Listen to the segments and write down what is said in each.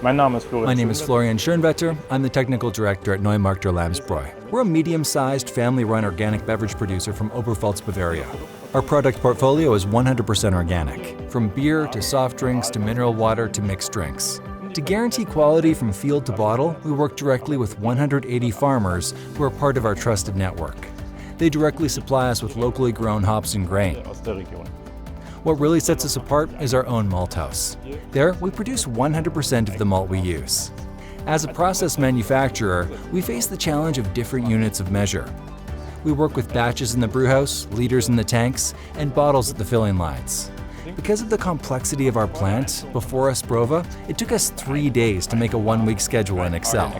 My name is Florian Schönwetter. I'm the technical director at Neumarkter Lammsbräu. We're a medium-sized, family-run organic beverage producer from Oberpfalz, Bavaria. Our product portfolio is 100% organic, from beer to soft drinks to mineral water to mixed drinks. To guarantee quality from field to bottle, we work directly with 180 farmers who are part of our trusted network. They directly supply us with locally grown hops and grain. What really sets us apart is our own malt house. There, we produce 100% of the malt we use. As a process manufacturer, we face the challenge of different units of measure. We work with batches in the brewhouse, liters in the tanks, and bottles at the filling lines. Because of the complexity of our plant, before Asprova, it took us 3 days to make a one-week schedule in Excel.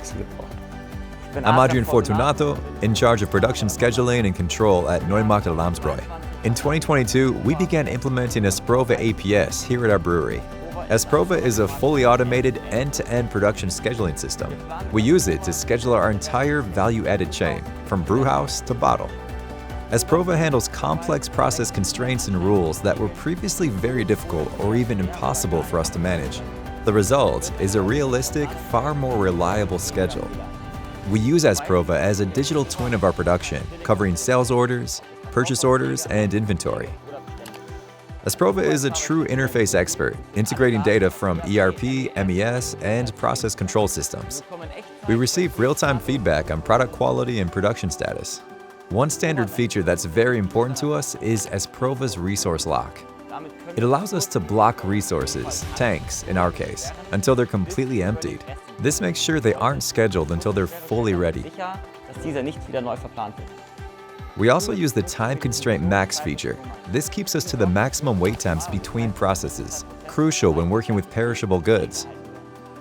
I'm Adrian Fortunato, in charge of production scheduling and control at Neumarkter Lammsbräu. In 2022, we began implementing Asprova APS here at our brewery. Asprova is a fully automated end-to-end production scheduling system. We use it to schedule our entire value-added chain, from brewhouse to bottle. Asprova handles complex process constraints and rules that were previously very difficult or even impossible for us to manage. The result is a realistic, far more reliable schedule. We use Asprova as a digital twin of our production, covering sales orders, purchase orders, and inventory. Asprova is a true interface expert, integrating data from ERP, MES, and process control systems. We receive real-time feedback on product quality and production status. One standard feature that's very important to us is Asprova's resource lock. It allows us to block resources, tanks in our case, until they're completely emptied. This makes sure they aren't scheduled until they're fully ready. We also use the Time Constraint MAX feature. This keeps us to the maximum wait times between processes, crucial when working with perishable goods.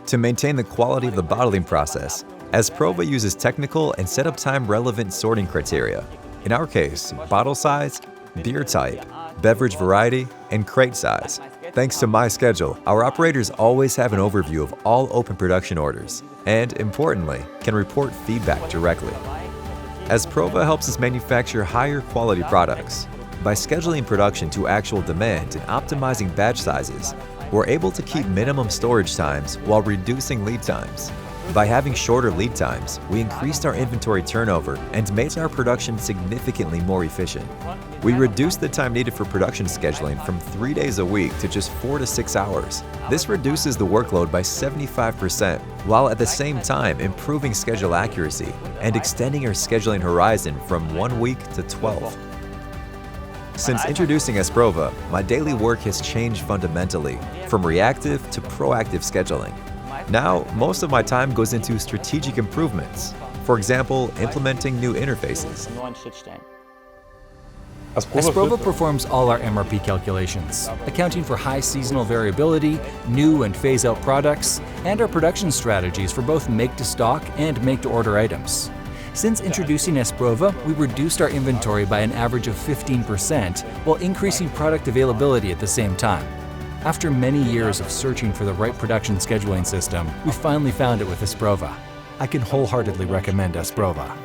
To maintain the quality of the bottling process, Asprova uses technical and setup time relevant sorting criteria. In our case, bottle size, beer type, beverage variety, and crate size. Thanks to my schedule, our operators always have an overview of all open production orders, and importantly, can report feedback directly. Asprova helps us manufacture higher quality products. By scheduling production to actual demand and optimizing batch sizes, we're able to keep minimum storage times while reducing lead times. By having shorter lead times, we increased our inventory turnover and made our production significantly more efficient. We reduced the time needed for production scheduling from 3 days a week to just 4 to 6 hours. This reduces the workload by 75%, while at the same time improving schedule accuracy and extending our scheduling horizon from 1 week to 12. Since introducing Asprova, my daily work has changed fundamentally, from reactive to proactive scheduling. Now, most of my time goes into strategic improvements. For example, implementing new interfaces. Asprova performs all our MRP calculations, accounting for high seasonal variability, new and phase-out products, and our production strategies for both make-to-stock and make-to-order items. Since introducing Asprova, we reduced our inventory by an average of 15% while increasing product availability at the same time. After many years of searching for the right production scheduling system, we finally found it with Asprova. I can wholeheartedly recommend Asprova.